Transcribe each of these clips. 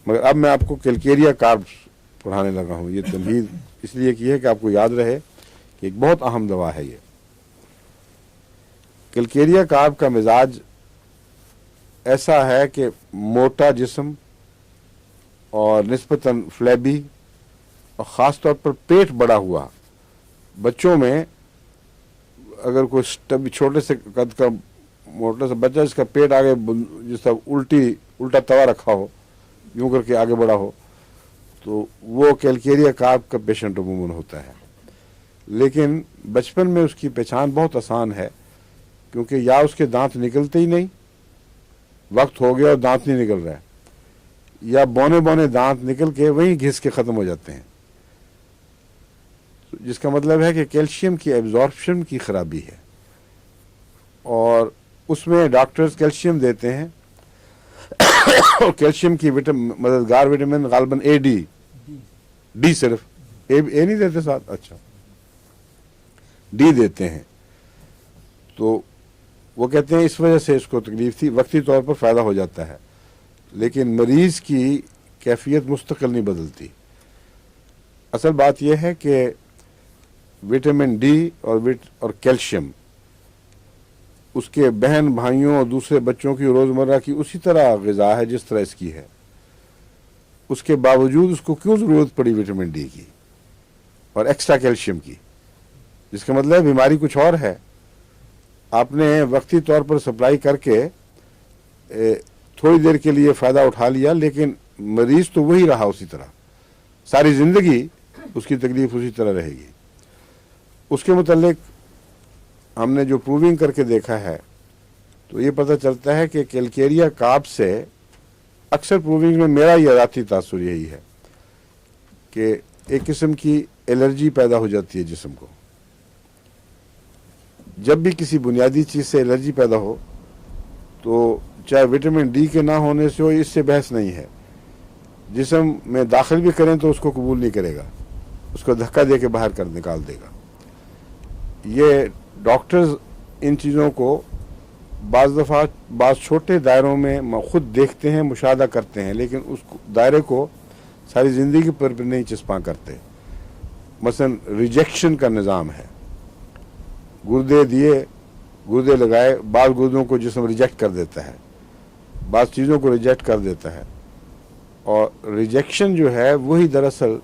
مگر اب میں آپ کو کیلکیریا کاربس پڑھانے لگا ہوں. یہ تمہید اس لیے کی ہے کہ آپ کو یاد رہے کہ ایک بہت اہم دوا ہے یہ. کیلکیریا کارب کا مزاج ایسا ہے کہ موٹا جسم اور نسبتاً فلیبی اور خاص طور پر پیٹ بڑا ہوا بچوں میں، اگر کوئی چھوٹے سے قد کا موٹا سا بچہ جس کا پیٹ آگے جس کا الٹا توا رکھا ہو، یوں کر کے آگے بڑا ہو، تو وہ کیلکیریا کارب کا پیشنٹ عموماً ہوتا ہے. لیکن بچپن میں اس کی پہچان بہت آسان ہے، کیونکہ یا اس کے دانت نکلتے ہی نہیں، وقت ہو گیا اور دانت نہیں نکل رہا ہے، یا بونے بونے دانت نکل کے وہیں گھس کے ختم ہو جاتے ہیں، جس کا مطلب ہے کہ کیلشیم کی ایبزارپشن کی خرابی ہے. اور اس میں ڈاکٹرز کیلشیم دیتے ہیں، اور کیلشیم کی مددگار وٹامن غالباً ڈی صرف اے نہیں دیتے ساتھ، اچھا ڈی دیتے ہیں. تو وہ کہتے ہیں اس وجہ سے اس کو تکلیف تھی، وقتی طور پر فائدہ ہو جاتا ہے، لیکن مریض کی کیفیت مستقل نہیں بدلتی. اصل بات یہ ہے کہ وٹامن ڈی اور کیلشیم اس کے بہن بھائیوں اور دوسرے بچوں کی روزمرہ کی اسی طرح غذا ہے جس طرح اس کی ہے. اس کے باوجود اس کو کیوں ضرورت پڑی وٹامن ڈی کی اور ایکسٹرا کیلشیم کی؟ جس کا مطلب ہے بیماری کچھ اور ہے. آپ نے وقتی طور پر سپلائی کر کے تھوڑی دیر کے لیے فائدہ اٹھا لیا، لیکن مریض تو وہی رہا اسی طرح، ساری زندگی اس کی تکلیف اسی طرح رہے گی. اس کے متعلق ہم نے جو پروونگ کر کے دیکھا ہے تو یہ پتہ چلتا ہے کہ کیلکیریا کارب سے اکثر پروونگ میں میرا یہ ذاتی تاثر یہی ہے کہ ایک قسم کی الرجی پیدا ہو جاتی ہے جسم کو. جب بھی کسی بنیادی چیز سے الرجی پیدا ہو تو چاہے وٹامن ڈی کے نہ ہونے سے ہو، اس سے بحث نہیں ہے، جسم میں داخل بھی کریں تو اس کو قبول نہیں کرے گا، اس کو دھکا دے کے باہر کر نکال دے گا. یہ ڈاکٹرز ان چیزوں کو بعض دفعہ بعض چھوٹے دائروں میں خود دیکھتے ہیں، مشاہدہ کرتے ہیں، لیکن اس دائرے کو ساری زندگی پر نہیں چسپاں کرتے. مثلا ریجیکشن کا نظام ہے، گردے دیے، گردے لگائے، بعض گردوں کو جسم ریجیکٹ کر دیتا ہے، بعض چیزوں کو ریجیکٹ کر دیتا ہے. اور ریجیکشن جو ہے وہی دراصل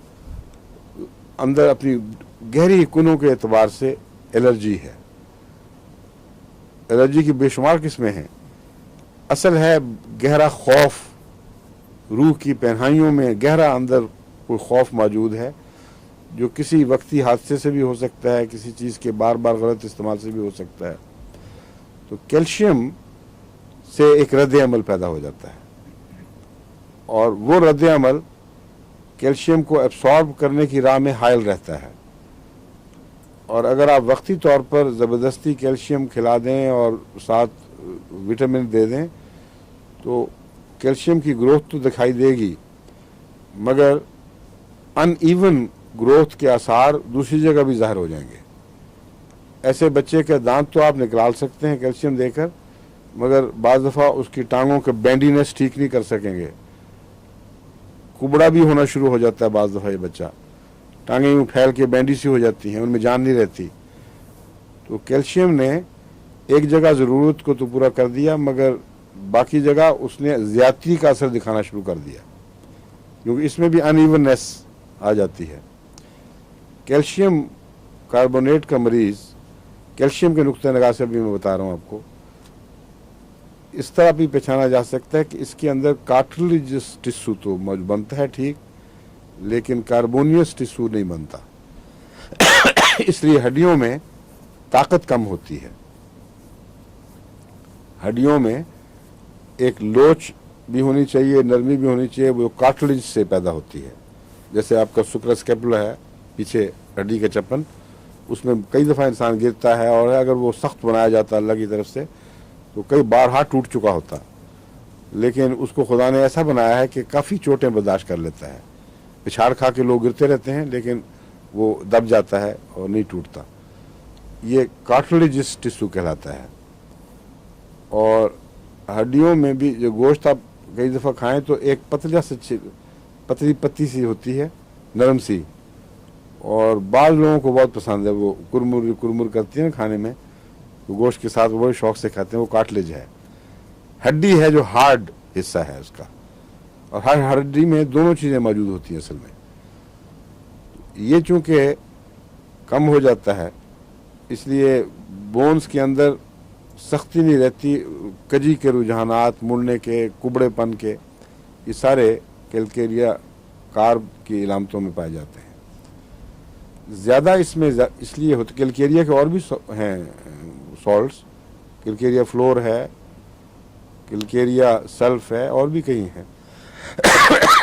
اندر اپنی گہری کنوں کے اعتبار سے الرجی ہے. الرجی کی بے شمار قسمیں ہیں. اصل ہے گہرا خوف، روح کی پہنائیوں میں گہرا اندر کوئی خوف موجود ہے جو کسی وقتی حادثے سے بھی ہو سکتا ہے، کسی چیز کے بار بار غلط استعمال سے بھی ہو سکتا ہے. تو کیلشیم سے ایک رد عمل پیدا ہو جاتا ہے، اور وہ رد عمل کیلشیم کو ایبسارب کرنے کی راہ میں حائل رہتا ہے. اور اگر آپ وقتی طور پر زبردستی کیلشیم کھلا دیں اور ساتھ وٹامن دے دیں تو کیلشیم کی گروتھ تو دکھائی دے گی، مگر ان ایون گروتھ کے آثار دوسری جگہ بھی ظاہر ہو جائیں گے. ایسے بچے کے دانت تو آپ نکال سکتے ہیں کیلشیم دے کر، مگر بعض دفعہ اس کی ٹانگوں کے بینڈینس ٹھیک نہیں کر سکیں گے. کبڑا بھی ہونا شروع ہو جاتا ہے بعض دفعہ، یہ بچہ ٹانگیں یوں پھیل کے بینڈی سی ہو جاتی ہیں، ان میں جان نہیں رہتی. تو کیلشیم نے ایک جگہ ضرورت کو تو پورا کر دیا، مگر باقی جگہ اس نے زیادتی کا اثر دکھانا شروع کر دیا، کیونکہ اس میں بھی ان ایوننیس آ جاتی ہے. کیلشیم کاربونیٹ کا مریض کیلشیم کے نقطۂ نگاہ سے بھی میں بتا رہا ہوں آپ کو، اس طرح بھی پہچانا جا سکتا ہے کہ اس کے اندر کارٹلیجس ٹشو تو بنتا ہے ٹھیک، لیکن کاربونیس ٹشو نہیں بنتا. اس لیے ہڈیوں میں طاقت کم ہوتی ہے. ہڈیوں میں ایک لوچ بھی ہونی چاہیے، نرمی بھی ہونی چاہیے، وہ کارٹلیج سے پیدا ہوتی ہے. جیسے آپ کا سکراسکیپولا ہے، پیچھے ہڈی کا چپن، اس میں کئی دفعہ انسان گرتا ہے، اور اگر وہ سخت بنایا جاتا اللہ کی طرف سے تو کئی بارہا ٹوٹ چکا ہوتا، لیکن اس کو خدا نے ایسا بنایا ہے کہ کافی چوٹیں برداشت کر لیتا ہے. پچھاڑ کھا کے لوگ گرتے رہتے ہیں لیکن وہ دب جاتا ہے اور نہیں ٹوٹتا. یہ کارٹلیجس ٹشو کہلاتا ہے. اور ہڈیوں میں بھی جو گوشت آپ कई दफ़ा खाएं तो एक पतली पत्ती सी होती है, नरम सी, और बाज़ लोगों को बहुत पसंद है, वो कुरमुर कुरमुर करती है ना खाने में, तो गोश्त के साथ वो बड़े शौक से खाते हैं। वो कार्टिलेज है, हड्डी है जो हार्ड हिस्सा है उसका, और हर हड्डी में दोनों चीज़ें मौजूद होती हैं असल में। ये चूँकि कम हो जाता है, इसलिए बोन्स के अंदर सख्ती नहीं रहती, कजी के रुझानात, मुड़ने के, कुबड़ेपन के, ये सारे कैलकेरिया कार्ब की इलामतों में पाए जाते हैं। ज़्यादा इसमें इसलिए होते, कैलकेरिया के और भी हैं सॉल्ट्स, कैलकेरिया फ्लोर है, कैलकेरिया सल्फ है, और भी कई हैं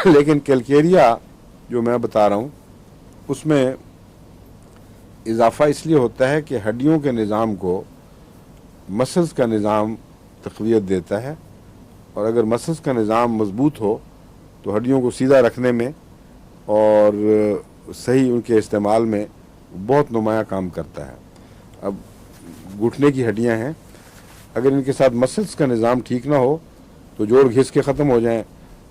लेकिन कैलकेरिया जो मैं बता रहा हूँ उसमें इजाफा इसलिए होता है कि हड्डियों के निज़ाम को मसल्स का निज़ाम तक़वियत देता है, और अगर मसल्स का निज़ाम मजबूत हो तो हड्डियों को सीधा रखने में और सही उनके इस्तेमाल में बहुत नुमाया काम करता है। अब घुटने की हड्डियां हैं, अगर इनके साथ मसल्स का निज़ाम ठीक ना हो तो जोड़ घिस के ख़त्म हो जाएं,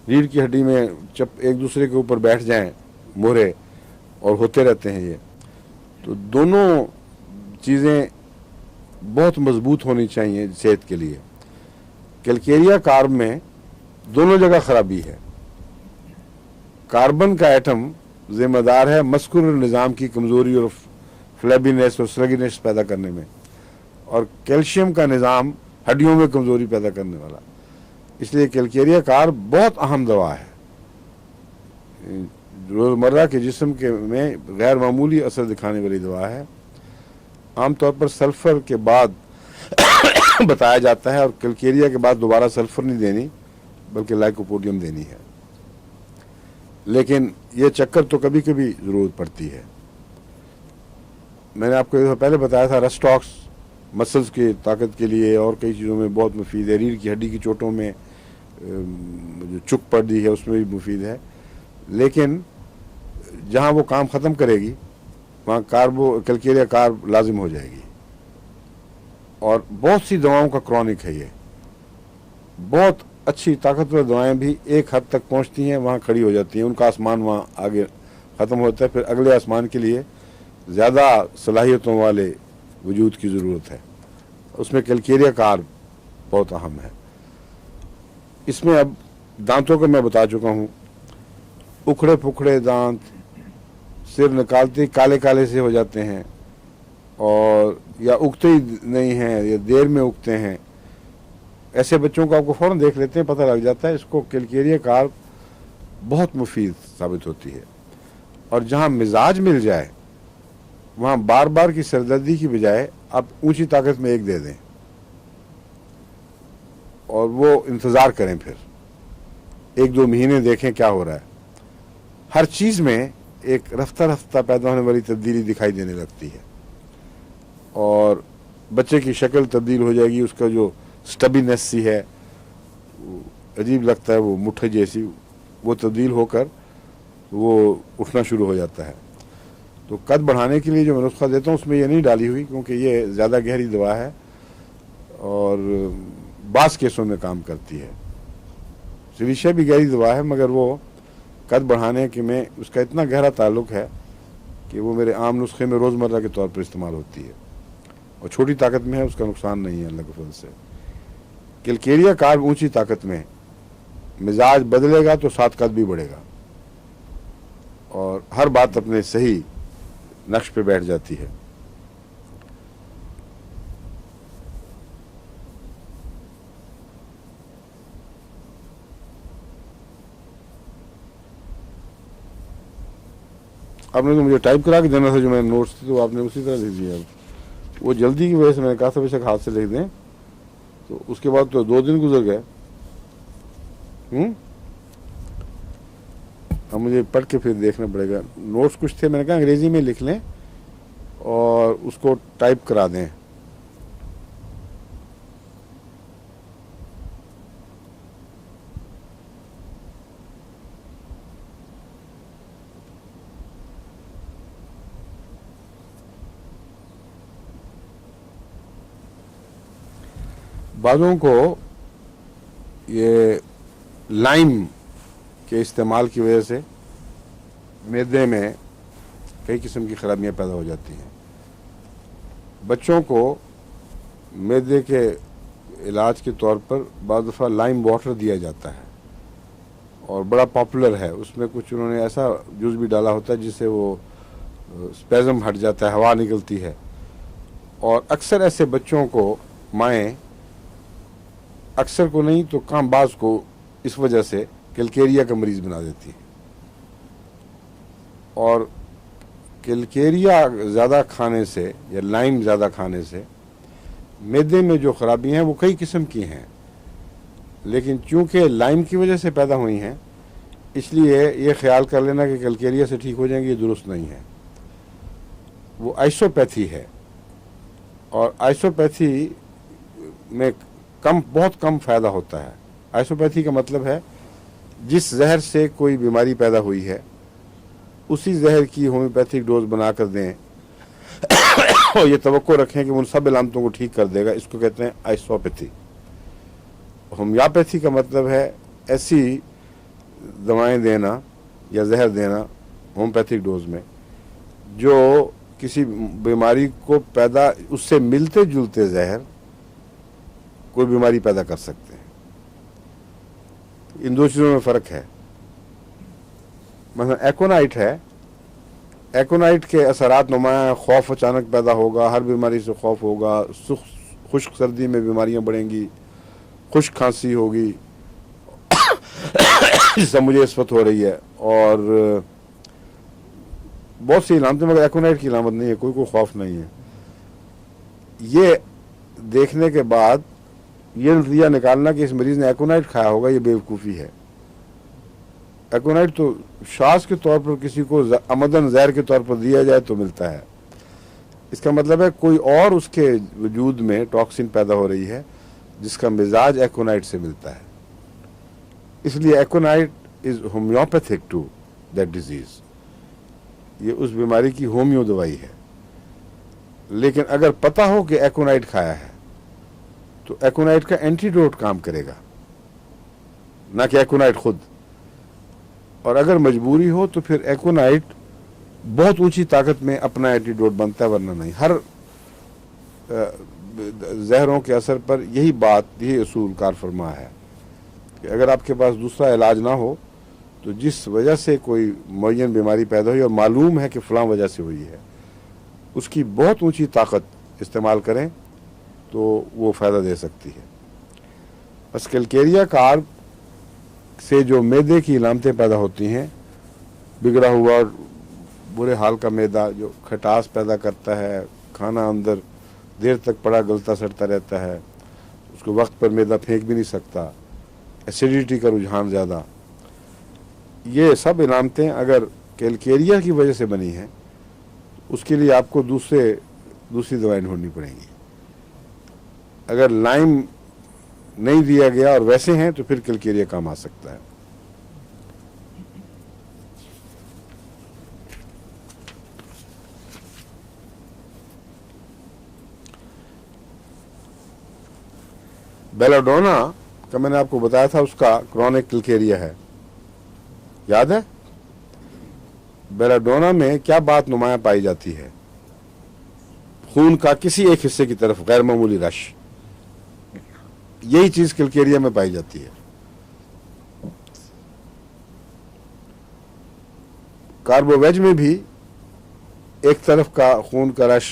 रीढ़ की हड्डी में एक दूसरे के ऊपर बैठ जाएं मोहरे, और होते रहते हैं ये। तो दोनों चीज़ें बहुत मजबूत होनी चाहिए सेहत के लिए। कैलकेरिया कार्ब में दोनों जगह खराबी है। कार्बन का एटम जिम्मेदार है मस्कुलर निज़ाम की कमज़ोरी और फ्लैबीनेस और स्लगीनेस पैदा करने में, और कैल्शियम का निज़ाम हड्डियों में कमज़ोरी पैदा करने वाला। इसलिए कैलकेरिया कार्ब बहुत अहम दवा है, रोज़मर्रा के जिस्म के में गैर मामूली असर दिखाने वाली दवा है। आमतौर पर सल्फ़र के बाद बताया जाता है, और कैलकेरिया के बाद दोबारा सल्फ़र नहीं देनी बल्कि लाइकोपोडियम देनी है, लेकिन ये चक्कर तो कभी कभी ज़रूरत पड़ती है। मैंने आपको पहले बताया था रस्टॉक्स मसल्स की ताकत के लिए और कई चीज़ों में बहुत मुफीद है, रीढ़ की हड्डी की चोटों में जो चुक पड़ी है उसमें भी मुफीद है, लेकिन जहाँ वो काम ख़त्म करेगी वहाँ कैलकेरिया कार्ब लाजिम हो जाएगी। और बहुत सी दवाओं का क्रॉनिक है ये, बहुत अच्छी ताकतवर दवाएं भी एक हद तक पहुंचती हैं, वहाँ खड़ी हो जाती हैं, उनका आसमान वहाँ आगे ख़त्म होता है, फिर अगले आसमान के लिए ज़्यादा सलाहियतों वाले वजूद की ज़रूरत है। उसमें कैलकेरिया कार्ब बहुत अहम है। इसमें अब दांतों को मैं बता चुका हूँ, उखड़े पुखड़े दांत, सिर निकालते काले काले से हो जाते हैं, और या उगते ही नहीं हैं या देर में उगते हैं, ऐसे बच्चों को आपको फ़ौरन देख लेते हैं, पता लग जाता है। इसको कैलकेरिया कार्ब बहुत मुफीद साबित होती है। और जहाँ मिजाज मिल जाए वहाँ बार बार की सरदर्दी की बजाय आप ऊंची ताकत में एक दे दें और वो इंतज़ार करें, फिर 1-2 महीने देखें क्या हो रहा है। हर चीज़ में एक रफ्ता रफ्ता पैदा होने वाली तब्दीली दिखाई देने लगती है, और बच्चे की शक्ल तब्दील हो जाएगी, उसका जो स्टबीनेस सी है, अजीब लगता है, वो मुट्ठे जैसी, वो तब्दील होकर वो उठना शुरू हो जाता है। तो कद बढ़ाने के लिए जो मैं नुस्खा देता हूँ उसमें ये नहीं डाली हुई, क्योंकि ये ज़्यादा गहरी दवा है और बास केसों में काम करती है। सिलिशिया भी गहरी दवा है, मगर वो कद बढ़ाने के में उसका इतना गहरा ताल्लुक़ है कि वो मेरे आम नुस्खे में रोज़मर्रा के तौर पर इस्तेमाल होती है, और छोटी ताकत में है, उसका नुकसान नहीं है अल्लाह के फज़ल से। कैलकेरिया कार्ब ऊंची ताकत में, मिजाज बदलेगा तो साथ कद भी बढ़ेगा, और हर बात अपने सही नक्श पे बैठ जाती है। आपने तो मुझे टाइप करा के देना था जो मैंने नोट्स थे, तो आपने उसी तरह लिख दिया। वो जल्दी की वजह से मैंने कहा था बेशक हाथ से लिख दें, तो उसके बाद तो 2 दिन गुजर गए। अब मुझे पढ़ के फिर देखना पड़ेगा। नोट्स कुछ थे, मैंने कहा अंग्रेजी में लिख लें और उसको टाइप करा दें। बाज़ों को ये लाइम के इस्तेमाल की वजह से मैदे में कई किस्म की खराबियां पैदा हो जाती हैं। बच्चों को मैदे के इलाज के तौर पर बाद दफ़ा लाइम वाटर दिया जाता है और बड़ा पॉपुलर है। उसमें कुछ उन्होंने ऐसा जूस भी डाला होता है जिससे वो स्पेज़म हट जाता है, हवा निकलती है। और अक्सर ऐसे बच्चों को माएँ, अक्सर को नहीं तो कम बाज को, इस वजह से कैलकेरिया का मरीज़ बना देती है। और कैलकेरिया ज़्यादा खाने से या लाइम ज़्यादा खाने से मैदे में जो खराबियाँ हैं वो कई किस्म की हैं, लेकिन चूँकि लाइम की वजह से पैदा हुई हैं इसलिए ये ख्याल कर लेना कि कैलकेरिया से ठीक हो जाएंगे, ये दुरुस्त नहीं है। वो आइसोपैथी है और आइसोपैथी में बहुत कम फ़ायदा होता है। आइसोपैथी का मतलब है जिस जहर से कोई बीमारी पैदा हुई है उसी जहर की होम्योपैथिक डोज बना कर दें और ये तवक्को रखें कि उन सब इलामतों को ठीक कर देगा, इसको कहते हैं आइसोपैथी। होम्योपैथी का मतलब है ऐसी दवाएं देना या जहर देना होम्योपैथिक डोज में जो किसी बीमारी को पैदा, उससे मिलते जुलते जहर कोई बीमारी पैदा कर सकते हैं। इन दो चीज़ों में फ़र्क है। मतलब एकोनाइट है, एकोनाइट के असरात नुमाया, खौफ अचानक पैदा होगा, हर बीमारी से खौफ होगा, खुश्क सर्दी में बीमारियां बढ़ेंगी, खुश्क खांसी होगी जिससे मुझे इस वक्त हो रही है, और बहुत सी इलामतें, मगर एकोनाइट की इलामत नहीं है, कोई खौफ नहीं है। ये देखने के बाद ये नतीजा निकालना कि इस मरीज़ ने एकोनाइट खाया होगा, ये बेवकूफ़ी है। एकोनाइट तो शास के तौर पर किसी को अमदन जहर के तौर पर दिया जाए तो मिलता है। इसका मतलब है कोई और उसके वजूद में टॉक्सिन पैदा हो रही है जिसका मिजाज एकोनाइट से मिलता है। इसलिए aconite is homeopathic to that disease, ये उस बीमारी की होम्यो दवाई है। लेकिन अगर पता हो कि एकोनाइट खाया है तो एकोनाइट का एंटीडोट काम करेगा, ना कि एकोनाइट खुद। और अगर मजबूरी हो तो फिर एकोनाइट बहुत ऊंची ताकत में अपना एंटीडोट बनता है, वरना नहीं। हर जहरों के असर पर यही असूल कार फरमा है कि अगर आपके पास दूसरा इलाज ना हो तो जिस वजह से कोई मुअय्यन बीमारी पैदा हुई और मालूम है कि फ़लाँ वजह से हुई है, उसकी बहुत ऊंची ताकत इस्तेमाल करें तो वो फ़ायदा दे सकती है। बस कैलकेरिया कार्ब से जो मैदे की इलामतें पैदा होती हैं, बिगड़ा हुआ बुरे हाल का मैदा जो खटास पैदा करता है, खाना अंदर देर तक पड़ा गलता सड़ता रहता है, उसको वक्त पर मैदा फेंक भी नहीं सकता, एसिडिटी का रुझान ज़्यादा, ये सब इलामतें अगर कैलकेरिया की वजह से बनी हैं उसके लिए आपको दूसरी दवाएं ढूंढनी पड़ेंगी। अगर लाइम नहीं दिया गया और वैसे हैं तो फिर कैलकेरिया काम आ सकता है। बेलाडोना का मैंने आपको बताया था, उसका क्रॉनिक कैलकेरिया है, याद है? बेलाडोना में क्या बात नुमाया पाई जाती है? खून का किसी एक हिस्से की तरफ गैर मामूली रश, यही चीज कैलकेरिया में पाई जाती है। कार्बोवेज में भी एक तरफ का खून का रश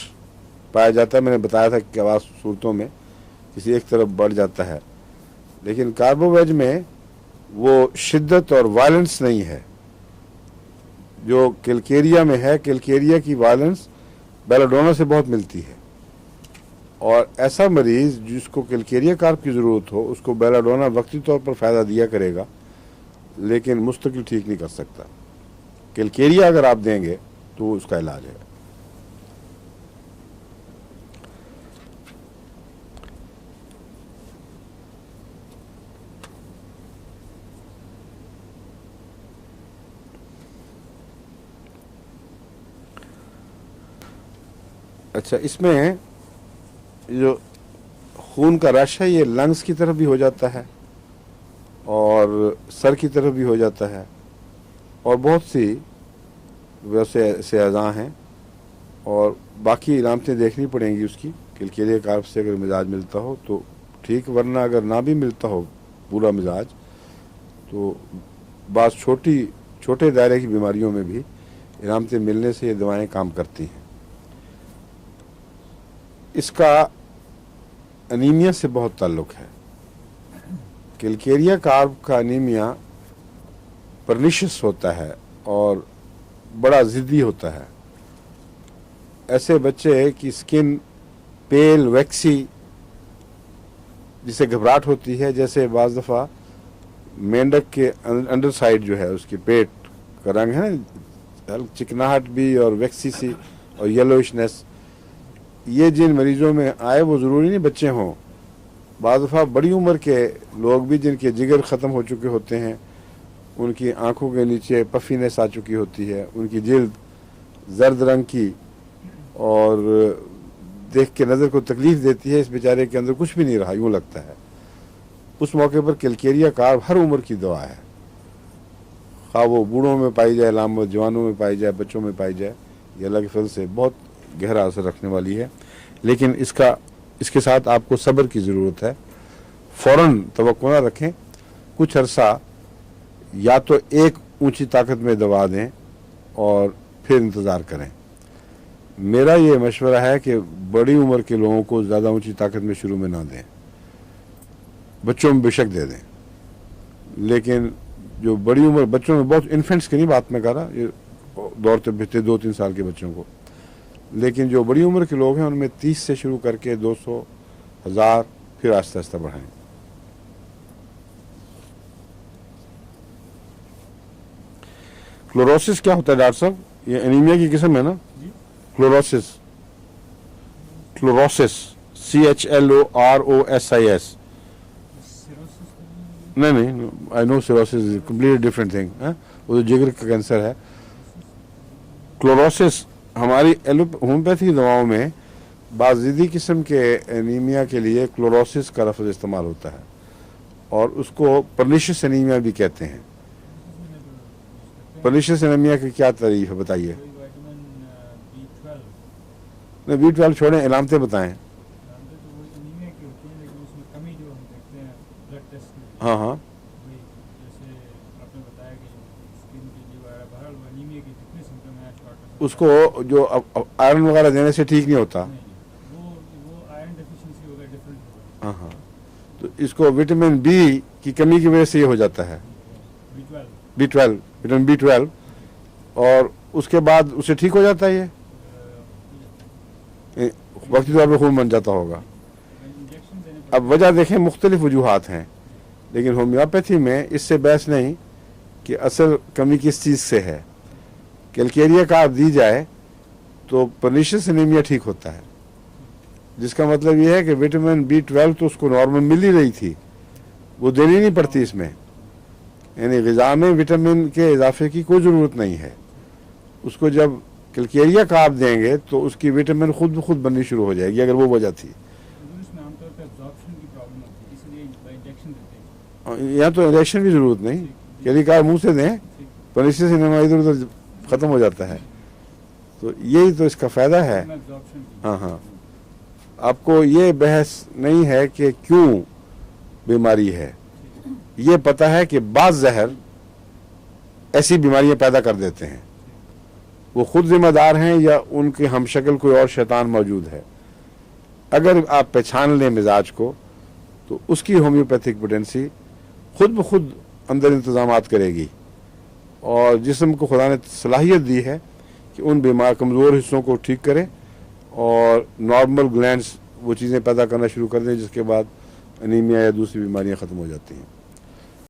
पाया जाता है। मैंने बताया था कि आवाज सूरतों में किसी एक तरफ बढ़ जाता है, लेकिन कार्बोवेज में वो शिद्दत और वायलेंस नहीं है जो कैलकेरिया में है। कैलकेरिया की वायलेंस बेलाडोना से बहुत मिलती है, और ऐसा मरीज जिसको कैलकेरिया कार्ब की ज़रूरत हो उसको बेलाडोना वक्ती तौर पर फ़ायदा दिया करेगा, लेकिन मुस्तकिल ठीक नहीं कर सकता। कैलकेरिया अगर आप देंगे तो उसका इलाज है। अच्छा, इसमें जो खून का रश है ये लंग्स की तरफ भी हो जाता है और اور سر کی طرف بھی ہو جاتا ہے، اور بہت سی ویسے اعضاء ہیں، اور باقی علامتیں دیکھنی پڑیں گی اس کی. کلکیریا کارپ سے اگر مزاج ملتا ہو تو ٹھیک، ورنہ اگر نہ بھی ملتا ہو پورا مزاج تو بعض چھوٹے دائرے کی بیماریوں میں بھی علامتیں ملنے سے یہ دوائیں کام کرتی ہیں. اس کا انیمیا سے بہت تعلق ہے. کلکیریا کارپ کا انیمیا پرنیشس ہوتا ہے اور بڑا ضدی ہوتا ہے. ایسے بچے کی سکن پیل ویکسی، جسے گھبراہٹ ہوتی ہے، جیسے بعض دفعہ مینڈک کے انڈر سائڈ جو ہے اس کے پیٹ کا رنگ ہے نا، چکناہٹ بھی اور ویکسی سی اور یلوئشنس، یہ جن مریضوں میں آئے وہ ضروری نہیں بچے ہوں، بعض دفعہ بڑی عمر کے لوگ بھی جن کے جگر ختم ہو چکے ہوتے ہیں، ان کی آنکھوں کے نیچے پفینس آ چکی ہوتی ہے، ان کی جلد زرد رنگ کی اور دیکھ کے نظر کو تکلیف دیتی ہے، اس بیچارے کے اندر کچھ بھی نہیں رہا یوں لگتا ہے. اس موقع پر کلکیریا کارپ ہر عمر کی دوا ہے، خواہ وہ بوڑھوں میں پائی جائے علامت، جوانوں میں پائی جائے، بچوں میں پائی جائے، یہ اللہ کے فضل سے بہت گہرا اثر رکھنے والی ہے. لیکن اس کے ساتھ آپ کو صبر کی ضرورت ہے. فوراً توقع نہ رکھیں، کچھ عرصہ یا تو ایک اونچی طاقت میں دوا دیں اور پھر انتظار کریں. میرا یہ مشورہ ہے کہ بڑی عمر کے لوگوں کو زیادہ اونچی طاقت میں شروع میں نہ دیں، بچوں میں بے شک دے دیں، لیکن جو بڑی عمر بچوں میں، بہت انفینٹس کی نہیں بات میں کہہ رہا، یہ دوڑتے پھرتے 2-3 سال کے بچوں کو، لیکن جو بڑی عمر کے لوگ ہیں ان میں 30 سے شروع کر کے 200، 1000، پھر آہستہ آہستہ بڑھائیں. کلوروسس کیا ہوتا ہے ڈاکٹر صاحب؟ یہ انیمیا کی قسم ہے نا؟ کلوروسس CHLOROSIS. نہیں آئی نو سیروسس کمپلیٹ ڈفرینٹ تھنگ، وہ جو جگر کا کینسر ہے. کلوروسس ہماری ہومیوپیتھی دواؤں میں بعض ضدی قسم کے انیمیا کے لیے کلوروسس کا لفظ استعمال ہوتا ہے، اور اس کو پرنیشس انیمیا بھی کہتے ہیں. پرنیشس انیمیا کی کیا تعریف ہے بتائیے؟ نہیں B12 چھوڑیں، علامتیں بتائیں. ہاں ہاں، اس کو جو آئرن وغیرہ دینے سے ٹھیک نہیں ہوتا. ہاں ہاں، تو اس کو وٹامن بی کی کمی کی وجہ سے یہ ہو جاتا ہے، B12، وٹامن B12، اور اس کے بعد اسے ٹھیک ہو جاتا ہے. یہ وقتی طور پہ خون بن جاتا ہوگا. اب وجہ دیکھیں، مختلف وجوہات ہیں، لیکن ہومیوپیتھی میں اس سے بحث نہیں کہ اصل کمی کس چیز سے ہے. کلکیریا کارپ دی جائے تو پرنیشس انیمیا ٹھیک ہوتا ہے، جس کا مطلب یہ ہے کہ وٹامن B12 تو اس کو نارمل مل ہی رہی تھی، وہ دینی نہیں پڑتی اس میں، یعنی غذا میں وٹامن کے اضافے کی کوئی ضرورت نہیں ہے. اس کو جب کلکیریا کارپ دیں گے تو اس کی وٹامن خود بخود بننی شروع ہو جائے گی، اگر وہ وجہ تھی. یہاں تو انجیکشن کی ضرورت نہیں، کلکیریا کارپ منہ سے دیں، پرنیشس انیمیا ادھر ادھر ختم ہو جاتا ہے. تو یہی تو اس کا فائدہ ہے. ہاں ہاں، آپ کو یہ بحث نہیں ہے کہ کیوں بیماری ہے، یہ پتہ ہے کہ بعض زہر ایسی بیماریاں پیدا کر دیتے ہیں، وہ خود ذمہ دار ہیں یا ان کے ہم شکل کوئی اور شیطان موجود ہے. اگر آپ پہچان لیں مزاج کو تو اس کی ہومیوپیتھک پوٹینسی خود بخود اندر انتظامات کرے گی، اور جسم کو خدا نے صلاحیت دی ہے کہ ان کمزور حصوں کو ٹھیک کرے اور نارمل گلینڈز وہ چیزیں پیدا کرنا شروع کر دیں، جس کے بعد انیمیا یا دوسری بیماریاں ختم ہو جاتی ہیں.